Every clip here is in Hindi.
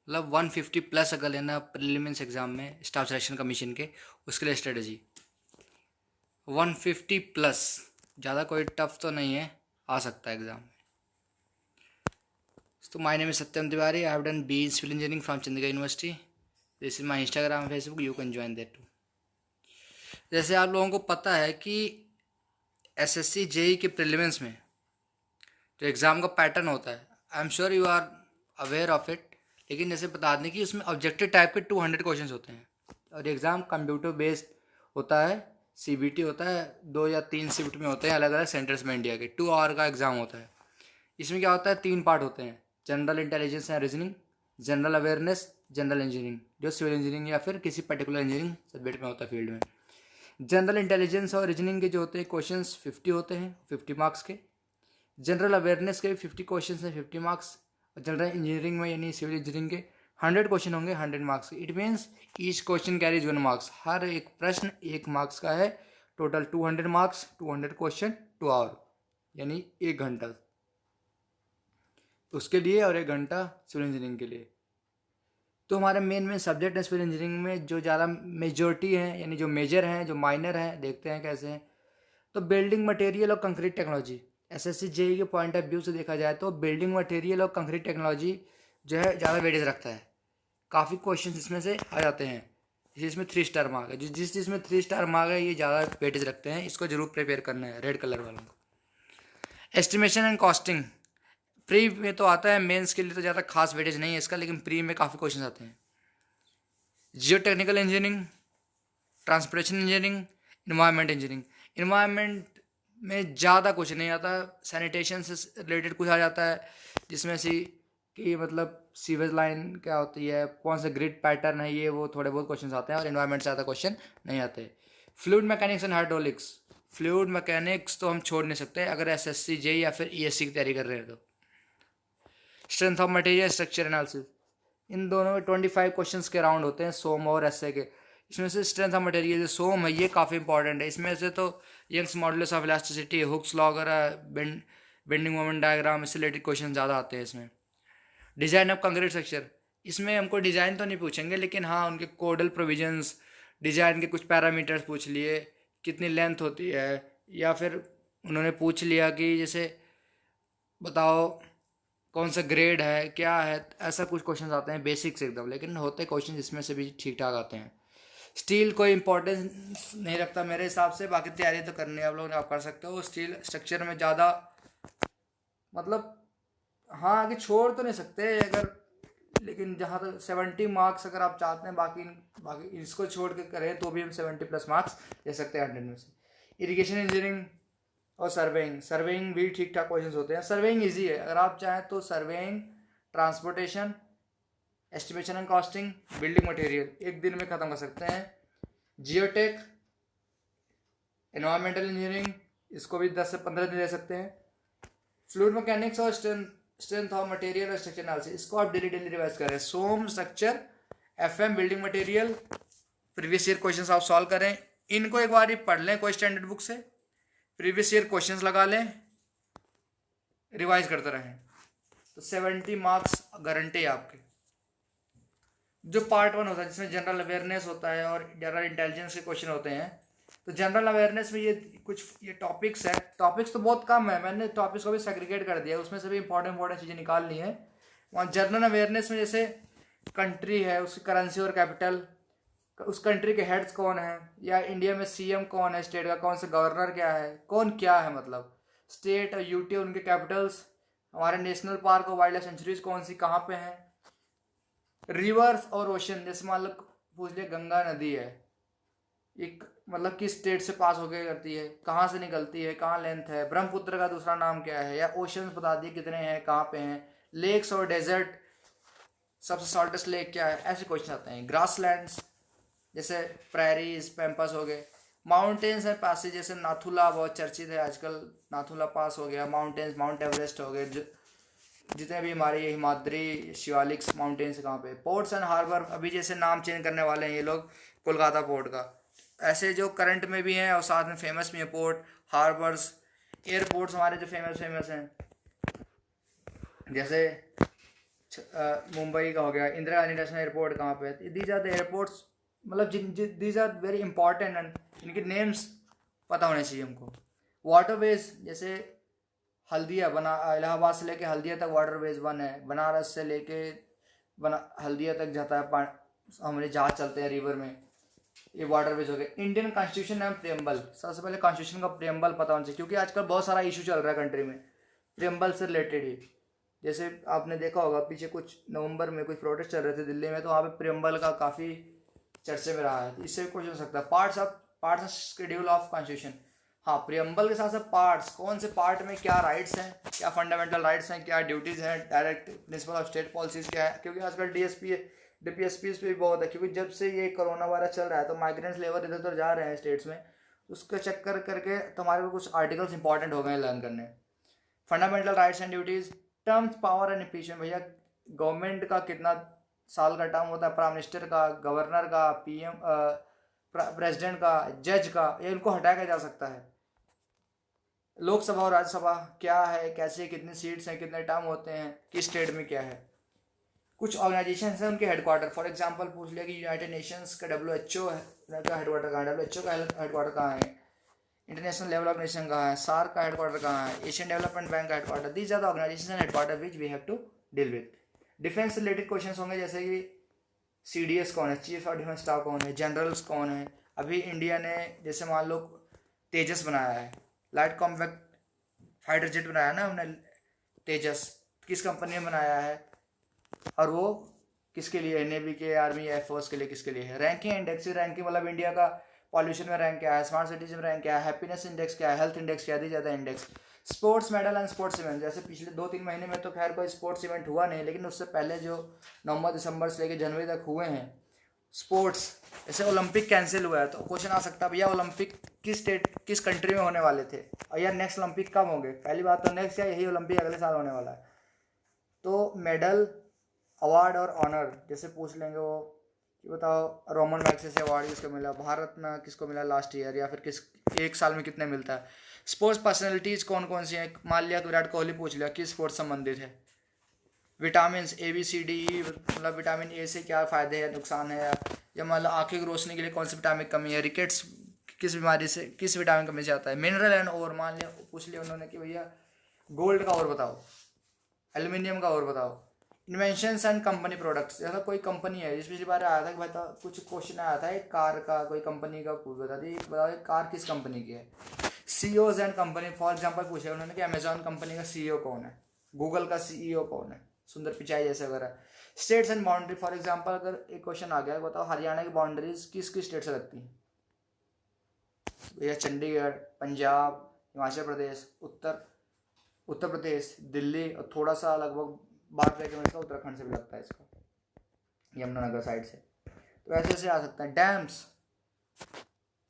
मतलब 150 प्लस अगर लेना प्रीलिम्स एग्जाम में स्टाफ सिलेक्शन कमीशन के, उसके लिए स्ट्रेटजी 150 प्लस, ज़्यादा कोई टफ तो नहीं है, आ सकता है एग्जाम में। तो my name is Satyam Tiwari, I have done B in civil engineering from Chandigarh university. This is my Instagram Facebook, you can join there too. जैसे आप लोगों को पता है कि एसएससी जेई के प्रीलिम्स में जो एग्ज़ाम का पैटर्न होता है, I am sure you are aware of it, लेकिन जैसे बता दें कि उसमें ऑब्जेक्टिव टाइप के 200 क्वेश्चन होते हैं और एग्ज़ाम कंप्यूटर बेस्ड होता है। सीबीटी होता है, 2 या 3 शिफ्ट में होते हैं अलग अलग सेंटर्स में इंडिया के, 2 आवर का एग्ज़ाम होता है। इसमें क्या होता है, 3 पार्ट होते हैं, general intelligence and reasoning, general awareness, general engineering, जो सिविल इंजीनियरिंग या फिर किसी पर्टिकुलर इंजीनियरिंग सब्जेक्ट में होता है फील्ड में। जनरल इंटेलिजेंस और रीजनिंग के जो होते हैं क्वेश्चंस 50 होते हैं, 50 मार्क्स के। जनरल अवेयरनेस के भी 50 क्वेश्चन हैं, 50 मार्क्स। और जनरल इंजीनियरिंग में यानी सिविल इंजीनियरिंग के 100 क्वेश्चन होंगे, 100 मार्क्स के। It means each question carries 1 marks, हर एक प्रश्न 1 मार्क्स का है। टोटल 200 मार्क्स, 200 क्वेश्चन, 2 आवर, यानी 1 घंटा उसके लिए और 1 घंटा सिविल इंजीनियरिंग के लिए। तो हमारे मेन सब्जेक्ट है सिविल इंजीनियरिंग में, जो ज़्यादा मेजोरिटी हैं यानी जो मेजर हैं, जो माइनर हैं, देखते हैं कैसे हैं। तो बिल्डिंग मटेरियल और कंक्रीट टेक्नोलॉजी, एसएससी जेई के पॉइंट ऑफ व्यू से देखा जाए तो बिल्डिंग मटेरियल और कंक्रीट टेक्नोलॉजी जो है ज़्यादा वेटेज रखता है। काफ़ी क्वेश्चन इसमें से आ जाते हैं, जिसमें 3 स्टार मार्क है, जिसमें 3 स्टार मार्क है ये ज़्यादा वेटेज रखते हैं, इसको जरूर प्रिपेयर करना है रेड कलर वालों को। एस्टिमेशन एंड कॉस्टिंग प्री में तो आता है, मेंस के लिए तो ज़्यादा खास वेटेज नहीं है इसका, लेकिन प्री में काफ़ी क्वेश्चन आते हैं। जियो technical engineering, transportation engineering, environment engineering. Environment में ज़्यादा कुछ नहीं आता, सैनिटेशन से रिलेटेड कुछ आ जाता है, जिसमें से कि मतलब सीवेज लाइन क्या होती है, कौन सा ग्रिड पैटर्न है, ये वो थोड़े बहुत क्वेश्चन आते हैं, और इन्वायरमेंट से ज़्यादा क्वेश्चन नहीं आते। Fluid mechanics and hydraulics, fluid mechanics तो हम छोड़ नहीं सकते अगर एसएससी जेई या फिर ईएससी की तैयारी कर रहे हैं तो। Strength of material, structure analysis, इन दोनों में 25 क्वेश्चंस के राउंड होते हैं, सोम और एसए के। इसमें से स्ट्रेंथ ऑफ मटेरियल जो सोम है ये काफ़ी इंपॉर्टेंट है। इसमें से तो Young's modulus of elasticity, Hooke's law वगैरह, बेंडिंग मोमेंट डायग्राम, इससे रिलेटेड क्वेश्चन ज़्यादा आते हैं इसमें। डिजाइन ऑफ कंक्रीट स्ट्रक्चर, इसमें हमको डिज़ाइन तो नहीं पूछेंगे, लेकिन हाँ उनके कोडल प्रोविजंस, डिज़ाइन के कुछ पैरामीटर्स पूछ लिए, कितनी लेंथ होती है, या फिर उन्होंने पूछ लिया कि जैसे बताओ कौन सा ग्रेड है, क्या है, ऐसा कुछ क्वेश्चन आते हैं बेसिक्स एकदम, लेकिन होते क्वेश्चन इसमें से भी ठीक ठाक आते हैं। स्टील कोई इंपॉर्टेंस नहीं रखता मेरे हिसाब से, बाकी तैयारी तो करनी है आप लोगों ने, आप कर सकते हो। स्टील स्ट्रक्चर में ज़्यादा मतलब हाँ आगे छोड़ तो नहीं सकते अगर, लेकिन जहाँ तक 70 मार्क्स अगर आप चाहते हैं, बाकी बाकी इसको छोड़ के करें तो भी हम 70 प्लस मार्क्स दे सकते हैं 100 में से। इरिगेशन इंजीनियरिंग और सर्वेइंग, सर्वेइंग भी ठीक ठाक क्वेश्चंस होते हैं। सर्वेइंग इजी है, अगर आप चाहें तो surveying, transportation, estimation and costing, building material 1 दिन में ख़त्म कर सकते हैं। जियोटेक, एनवायरमेंटल इंजीनियरिंग, इसको भी 10 से 15 दिन दे सकते हैं। फ्लूइड मैकेनिक्स और स्ट्रेंथ ऑफ मटेरियल और स्ट्रक्चर एनालिसिस, इसको आप डेली डेली रिवाइज करें। सोम, structure, FM, building material, previous year questions आप सॉल्व करें, इनको एक बार ही पढ़ लें कोई स्टैंडर्ड बुक से, प्रीवियस ईयर क्वेश्चंस लगा लें, रिवाइज करते रहें, तो 70 मार्क्स गारंटी है आपके। जो पार्ट 1 होता है जिसमें जनरल अवेयरनेस होता है और जनरल इंटेलिजेंस के क्वेश्चन होते हैं, तो जनरल अवेयरनेस में ये टॉपिक्स है, टॉपिक्स तो बहुत कम है, मैंने टॉपिक्स को भी सेग्रीगेट कर दिया, उसमें से भी इंपॉर्टेंट चीज़ें निकाल ली हैं। वहाँ जनरल अवेयरनेस में जैसे कंट्री है, उसकी करेंसी और कैपिटल, उस कंट्री के हेड्स कौन है, या इंडिया में सीएम कौन है, स्टेट का कौन सा गवर्नर क्या है, कौन क्या है, मतलब स्टेट और यूटी उनके कैपिटल्स, हमारे नेशनल पार्क और वाइल्ड लाइफ सेंचुरीज कौन सी कहाँ पे हैं, रिवर्स और ओशन, जैसे मान लो पूछ लिया गंगा नदी है, एक मतलब किस स्टेट से पास होकर करती है, कहाँ से निकलती है, कहाँ लेंथ है, ब्रह्मपुत्र का दूसरा नाम क्या है, या ओशन बता दिए कितने हैं, कहाँ पे हैं, लेक्स और डेजर्ट, सबसे शॉर्टेस्ट लेक क्या है, ऐसे क्वेश्चन आते हैं। ग्रासलैंड्स जैसे प्रेरीज, पैम्पस हो गए। माउंटेन्स है पास, जैसे नाथुला बहुत चर्चित है आजकल, नाथुला पास हो गया। माउंटेन्स, माउंट एवरेस्ट हो गए, जितने भी हमारे ये हिमाद्री, शिवालिक्स माउंटेन्स कहाँ पे। पोर्ट्स एंड हार्बर, अभी जैसे नाम चेंज करने वाले हैं ये लोग कोलकाता पोर्ट का, ऐसे जो करंट में भी हैं और साथ में फेमस भी हैं पोर्ट, हार्बर्स, एयरपोर्ट्स हमारे जो फेमस हैं, जैसे मुंबई का हो गया, इंदिरा गांधी इंटरनेशनल एयरपोर्ट कहाँ पे है, दीज आर द एयरपोर्ट्स, मतलब जिन these are very important and इनके नेम्स पता होने चाहिए हमको। वाटरवेज जैसे हल्दिया बना इलाहाबाद से लेके हल्दिया तक वाटरवेज वन है, बनारस से लेके हल्दिया तक जाता है हमारे जहाज चलते हैं रिवर में, ये वाटरवेज हो गए। इंडियन कॉन्स्टिट्यूशन एंड प्रियम्बल, सबसे पहले कॉन्स्टिट्यूशन का प्रियम्बल पता होना चाहिए, क्योंकि आजकल बहुत सारा इशू चल रहा है कंट्री में प्रियम्बल से रिलेटेड ही। जैसे आपने देखा होगा पीछे कुछ नवंबर में कुछ प्रोटेस्ट चल रहे थे दिल्ली में, तो वहाँ पे प्रियम्बल का काफ़ी चर्चे में रहा है, तो इससे क्वेश्चन हो सकता है। Parts of schedule of constitution, हाँ प्रियम्बल के साथ साथ पार्ट्स, कौन से पार्ट में क्या राइट्स हैं, क्या फंडामेंटल राइट्स हैं, क्या ड्यूटीज़ हैं, direct principle of state policies क्या है, क्योंकि आजकल डीपीएसपी पे भी बहुत है, क्योंकि जब से ये कोरोना वायरस चल रहा है तो माइग्रेंट्स लेबर इधर उधर जा रहे हैं स्टेट्स में, उसका चक्कर करके तुम्हारे को कुछ आर्टिकल्स इंपॉर्टेंट हो गए लर्न करने। Fundamental rights and duties, terms power and impeachment, भैया गवर्नमेंट का कितना साल का टर्म होता है, प्राइम मिनिस्टर का, गवर्नर का, पीएम प्रेसिडेंट का, जज का, ये इनको हटाया जा सकता है। लोकसभा और राज्यसभा क्या है, कैसे, कितनी सीट्स हैं, कितने टर्म होते हैं, किस स्टेट में क्या है। कुछ ऑर्गेनाइजेशन हैं उनके हेडक्वार्टर, फॉर एग्जांपल पूछ लिया कि यूनाइटेड नेशंस का WHO का हेडक्वार्टर कहाँ है, WHO का हेडक्वार्टर कहाँ है, इंटरनेशनल लेवल ऑर्गेनाइजेशन कहाँ है, सार्क का हेडक्वार्टर कहाँ है, एशियन डेवलपमेंट बैंक का headquarter, these are the organisation and headquarter which we have to deal with. Defence related question होंगे, जैसे कि CDS कौन है, चीफ ऑफ डिफेंस स्टाफ कौन है, जनरल्स कौन है। अभी इंडिया ने जैसे मान लो तेजस बनाया है, लाइट कॉम्पैक्ट फाइटर जेट बनाया ना हमने, तेजस किस कंपनी ने बनाया है, और वो किसके लिए है, नेवी के, आर्मी, एयरफोर्स के लिए, किसके लिए है। रैंकिंग इंडेक्स, रैंकिंग मतलब इंडिया का पॉल्यूशन में रैंक क्या है, स्मार्ट सिटीज में रैंक क्या है, हैप्पीनेस इंडेक्स क्या है, हेल्थ इंडेक्स क्या दी जाता है index. Sports medal and sports event, जैसे पिछले 2-3 महीने में तो खैर कोई स्पोर्ट्स इवेंट हुआ नहीं, लेकिन उससे पहले जो नवंबर दिसंबर से लेकर जनवरी तक हुए हैं स्पोर्ट्स, जैसे ओलंपिक कैंसिल हुआ है, तो क्वेश्चन आ सकता है भैया ओलंपिक किस कंट्री में होने वाले थे, और यार नेक्स्ट ओलंपिक कब होंगे। पहली बात तो नेक्स्ट या यही ओलंपिक अगले साल होने वाला है। तो मेडल, अवार्ड और ऑनर जैसे पूछ लेंगे वो कि बताओ रोमन मैग्सेसे अवार्ड किसको मिला, भारत में किसको मिला लास्ट ईयर, या फिर किस एक साल में कितने मिलता है। स्पोर्ट्स पर्सनैलिटीज कौन कौन सी हैं, मान लिया विराट कोहली पूछ लिया किस स्पोर्ट्स संबंधित है। विटामिन ABCDE, मतलब विटामिन ए से क्या फ़ायदे हैं, नुकसान है, या मतलब आंखें की रोशनी के लिए कौन सी विटामिन कमी है, रिकेट्स किस बीमारी से, किस विटामिन कमी से आता है। मिनरल एंड और, मान लिया पूछ लिया उन्होंने कि भैया गोल्ड का और बताओ, एल्यूमिनियम का और बताओ। इन्वेंशंस एंड कंपनी प्रोडक्ट्स, जैसा कोई कंपनी है, जिस पिछली बार आया था कि बता, कुछ क्वेश्चन आया था एक कार का, कोई कंपनी का बता दी, बताओ कार किस कंपनी की है। CEOs and company, for example पूछे उन्होंने कि अमेजॉन कंपनी का CEO कौन है, गूगल का CEO कौन है, सुंदर पिचाई जैसे वगैरह। States and boundary, for example अगर एक क्वेश्चन आ गया बताओ हरियाणा की बाउंड्रीज किस किस स्टेट से लगती हैं, भैया चंडीगढ़, पंजाब, हिमाचल प्रदेश, उत्तर प्रदेश, दिल्ली, और थोड़ा सा लगभग 12 किलोमीटर का उत्तराखंड से भी लगता है इसका, यमुनानगर साइड से। तो ऐसे ऐसे आ सकते हैं। डैम्स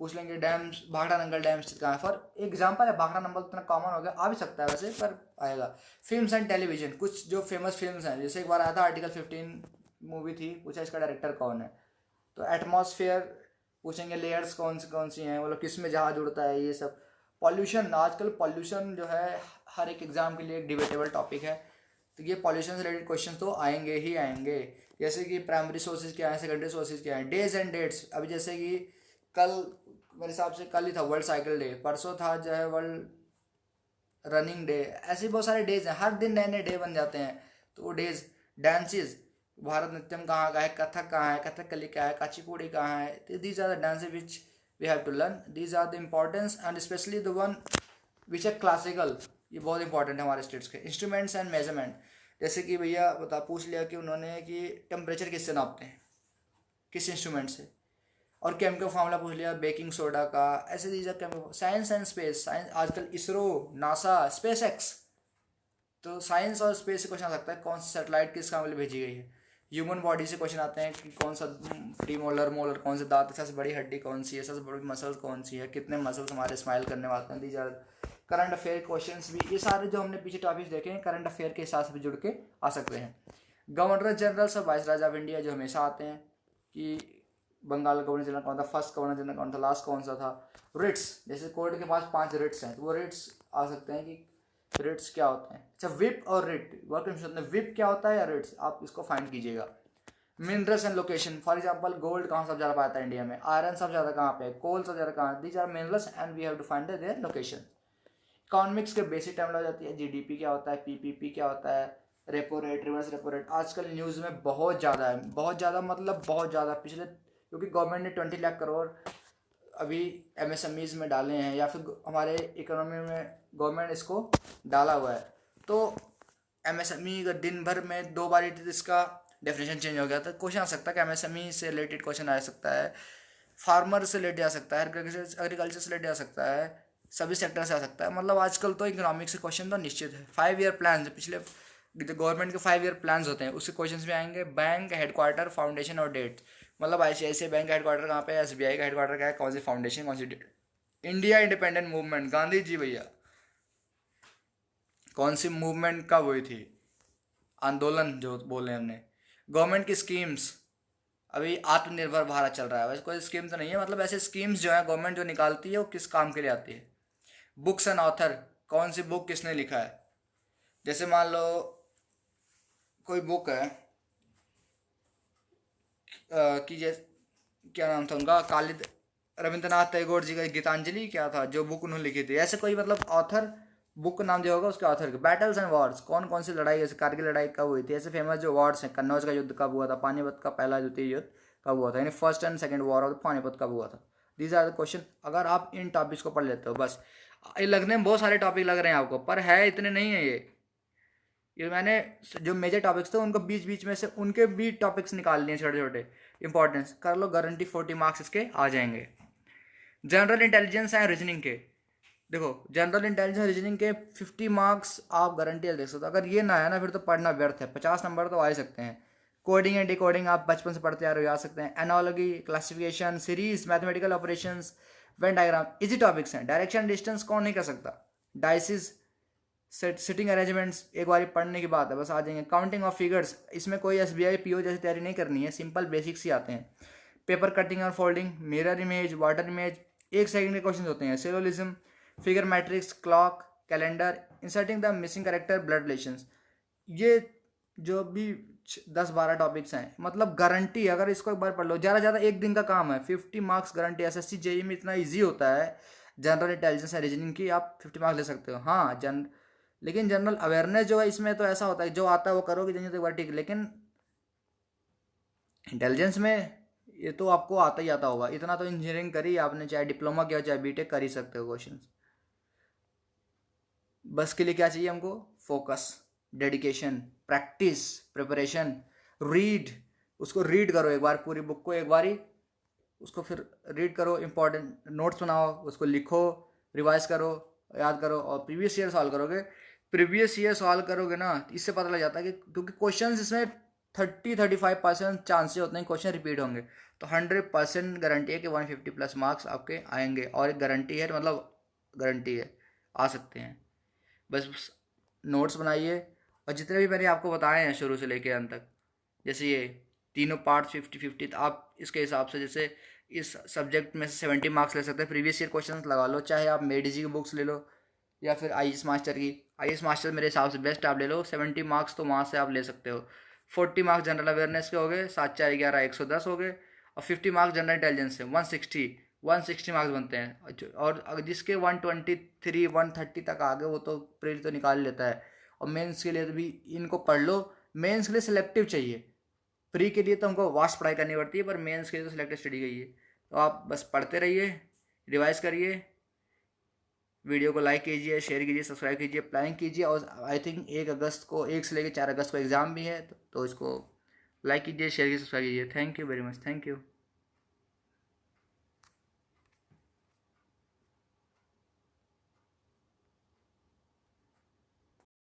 पूछ लेंगे, डैम्स भाखड़ा नंगल डैम स्थित कहाँ है, फॉर एग्जाम्पल है, भाखड़ा नंगल इतना कॉमन हो गया, आ भी सकता है वैसे पर आएगा। फिल्म्स एंड टेलीविजन, कुछ जो फेमस फिल्म्स हैं, जैसे एक बार आया था आर्टिकल 15 मूवी थी, पूछा इसका डायरेक्टर कौन है। तो एटमॉस्फेयर पूछेंगे, लेयर्स कौन सी हैं, मतलब किस में जहाज उड़ता है, ये सब। पॉल्यूशन, आजकल पॉल्यूशन जो है हर एक एग्जाम के लिए एक डिबेटेबल टॉपिक है, तो ये पॉल्यूशन से रिलेटेड क्वेश्चन तो आएंगे ही आएंगे। जैसे कि प्राइमरी सोर्सेज क्या है, सेकेंडरी सोर्सेज क्या है, डेज एंड डेट्स। अभी जैसे कि कल मेरे हिसाब से कल ही था वर्ल्ड साइकिल डे, परसों था जो है वर्ल्ड रनिंग डे, ऐसे बहुत सारे डेज हैं, हर दिन नए नए डे बन जाते हैं। तो वो डेज, डांसेस, भारतनाट्यम कहाँ का है, कथक कहाँ है, कथकली क्या है, कुचिपुड़ी कहाँ है, these are the dances which we have to learn, these are the importance and specially the one which are classical, ये बहुत इंपॉर्टेंट है हमारे स्टेट्स के। इंस्ट्रूमेंट्स एंड मेजरमेंट, जैसे कि भैया बता पूछ लिया कि उन्होंने कि टेम्परेचर किससे नापते हैं, किस इंस्ट्रूमेंट से। और केमिकल फार्मूला पूछ लिया बेकिंग सोडा का, ऐसे चीज़ें। Chemical science and space, science आजकल इसरो, नासा, स्पेस एक्स, तो साइंस और स्पेस से क्वेश्चन आ सकता है कौन सी सैटेलाइट किस काम के लिए भेजी गई है। ह्यूमन बॉडी से क्वेश्चन आते हैं कि कौन सा प्रीमोलर मोलर कौन से दांत, सबसे बड़ी हड्डी कौन सी है, सबसे बड़ी मसल्स कौन सी है, कितने मसल्स हमारे स्माइल करने वाले हैं। These are current affair questions भी, ये सारे जो हमने पीछे टॉपिक्स देखे हैं करंट अफेयर के हिसाब से भी जुड़ के आ सकते हैं। गवर्नर जनरल्स और वाइस राजा ऑफ इंडिया जो हमेशा आते हैं कि बंगाल का गवर्नर जनरल कौन था, फर्स्ट गवर्नर जनरल कौन था, लास्ट कौन सा था। रिट्स, जैसे कोर्ट के पास 5 रिट्स हैं, तो वो रिट्स आ सकते हैं कि रिट्स क्या होते हैं? अच्छा, विप और रिट वर्क में विप क्या होता है या रिट्स, आप इसको फाइंड कीजिएगा। Minerals and location, for example gold कहाँ सबसे ज़्यादा पाता है इंडिया में, आयरन सबसे ज़्यादा कहाँ पे है, कोल सबसे ज़्यादा कहाँ है, these are minerals and we have to find their location. Economics के बेसिक टर्म लग जाती है, जीडीपी क्या होता है, पीपीपी क्या होता है, repo rate, reverse repo rate आजकल न्यूज़ में बहुत ज़्यादा है, बहुत ज़्यादा मतलब बहुत ज़्यादा, पिछले क्योंकि गवर्नमेंट ने 20 लाख करोड़ अभी एमएसएमईज में डाले हैं, या फिर हमारे इकोनॉमी में गवर्नमेंट इसको डाला हुआ है। तो एमएसएमई का दिन भर में 2 बार इसका डेफिनेशन चेंज हो गया, तो क्वेश्चन आ सकता है कि एमएसएमई से रिलेटेड क्वेश्चन आ सकता है, फार्मर से रिलेटेड आ सकता है, एग्रीकल्चर से रिलेटेड आ सकता है, सभी सेक्टर से आ सकता है। मतलब आजकल तो इकोनॉमिक्स के क्वेश्चन तो निश्चित है। 5 ईयर प्लान, पिछले गवर्नमेंट के 5 ईयर प्लान होते हैं, उसके क्वेश्चन भी आएंगे। बैंक हेडक्वार्टर, फाउंडेशन और डेट, मतलब ICICI बैंक का हेडक्वार्टर कहाँ पे है, SBI का हेडक्वार्टर क्या है, कौन सी फाउंडेशन, कौन सी date. India independent movement, Gandhi ji भैया कौन सी मूवमेंट का हुई थी, आंदोलन जो बोले हमने। गवर्नमेंट की स्कीम्स, अभी आत्मनिर्भर भारत चल रहा है, वैसे कोई स्कीम तो नहीं है, मतलब ऐसे स्कीम्स जो है गवर्नमेंट जो निकालती है वो किस काम के लिए आती है। बुक्स एंड ऑथर, कौन सी बुक किसने लिखा है, जैसे मान लो कोई बुक है कि जैसे क्या नाम था उनका, कालिद रविंद्रनाथ टैगोर जी का गीतांजलि क्या था जो बुक उन्होंने लिखी थी, ऐसे कोई मतलब ऑथर, बुक का नाम जो होगा उसके ऑथर के। बैटल्स एंड वॉर्स, कौन कौन सी लड़ाई, जैसे कारगिल लड़ाई कब हुई थी, ऐसे फेमस जो वॉर्स हैं, कन्नौज का युद्ध कब हुआ था, पानीपत का पहला द्वितीय युद्ध कब हुआ था, यानी first and second war of Panipat कब हुआ था। These are the question. अगर आप इन टॉपिक्स को पढ़ लेते हो बस, ये लगने में बहुत सारे टॉपिक लग रहे हैं आपको, पर है इतने नहीं है ये मैंने जो मेजर टॉपिक्स थे उनको बीच बीच में से उनके भी टॉपिक्स निकाल लिए छोटे छोटे, इंपॉर्टेंस कर लो, गारंटी 40 मार्क्स इसके आ जाएंगे। जनरल इंटेलिजेंस एंड रीजनिंग के, देखो जनरल इंटेलिजेंस रीजनिंग के 50 मार्क्स आप गारंटी देख सकते हो, अगर ये ना है ना फिर तो पढ़ना व्यर्थ है, 50 नंबर तो आ ही सकते हैं। कोडिंग एंड डिकोडिंग आप बचपन से पढ़ते आ रहे हो, आ सकते हैं। Analogy, classification, series, mathematical operations, Venn diagram, easy topics हैं। डायरेक्शन डिस्टेंस कौन नहीं कर सकता, डाइसिस, सिटिंग अरेंजमेंट्स एक बार पढ़ने की बात है, बस आ जाएंगे। काउंटिंग ऑफ फिगर्स, इसमें कोई SBI PO जैसी तैयारी नहीं करनी है, सिंपल बेसिक्स ही आते हैं। पेपर कटिंग और folding, mirror image, water image, 1 second के क्वेश्चन होते हैं। Syllogism, figure matrix, clock, calendar, inserting the missing character, blood relations, ये जो भी 10-12 टॉपिक्स हैं, मतलब गारंटी, अगर इसको एक बार पढ़ लो, ज़्यादा ज़्यादा 1 दिन का काम है, 50 मार्क्स गारंटी। SSC JEE में इतना ईजी होता है जनरल इंटेलिजेंस एंड रीजनिंग की, आप 50 मार्क्स ले सकते हो। हाँ लेकिन जनरल अवेयरनेस जो है इसमें तो ऐसा होता है जो आता है वो करोगे नहीं तो एक बार ठीक, लेकिन इंटेलिजेंस में ये तो आपको आता ही आता होगा, इतना तो इंजीनियरिंग करी आपने, चाहे डिप्लोमा किया चाहे बीटेक, कर ही सकते हो क्वेश्चन। बस के लिए क्या चाहिए हमको, focus, dedication, practice, preparation, read, उसको रीड करो एक बार, पूरी बुक को एक बार ही उसको फिर रीड करो, इंपॉर्टेंट नोट्स बनाओ, उसको लिखो, रिवाइज करो, याद करो, और प्रीवियस ईयर सॉल्व करोगे। प्रीवियस ईयर सॉल्व करोगे ना, इससे पता लग जाता है कि क्योंकि क्वेश्चन इसमें 30-35% चांसेस होते हैं क्वेश्चन रिपीट होंगे, तो 100% गारंटी है कि 150+ मार्क्स आपके आएंगे, और एक गारंटी है, मतलब गारंटी है आ सकते हैं। बस नोट्स बनाइए, और जितने भी मैंने आपको बताए हैं शुरू से लेके अंत तक, जैसे ये तीनों पार्ट 50-50, तो आप इसके हिसाब से जैसे इस सब्जेक्ट में से 70 मार्क्स ले सकते हैं। प्रीवियस ईयर क्वेश्चंस लगा लो, चाहे आप मेडी जी की बुक्स ले लो या फिर IAS मास्टर की। IAS मास्टर मेरे हिसाब से बेस्ट, आप ले लो, 70 मार्क्स तो वहाँ से आप ले सकते हो। 40 मार्क्स जनरल अवेयरनेस के हो गए, 7-4-11 110 हो गए, और 50 मार्क्स जनरल इंटेलिजेंस से 160 मार्क्स बनते हैं। और जिसके 123 130 तक आ गए वो तो प्री तो निकाल लेता है, और मेंस के लिए भी इनको पढ़ लो। मेंस के लिए सिलेक्टिव चाहिए, प्री के लिए तो हमको वास्ट पढ़ाई करनी पड़ती है, पर मेंस के लिए तो सिलेक्टिव स्टडी चाहिए। तो आप बस पढ़ते रहिए, रिवाइज करिए, वीडियो को लाइक कीजिए, शेयर कीजिए, सब्सक्राइब कीजिए, प्लानिंग कीजिए। और आई थिंक 1 अगस्त को, 1 से लेकर 4 अगस्त को एग्ज़ाम भी है, तो इसको लाइक कीजिए, शेयर कीजिए, सब्सक्राइब कीजिए। Thank you very much, thank you.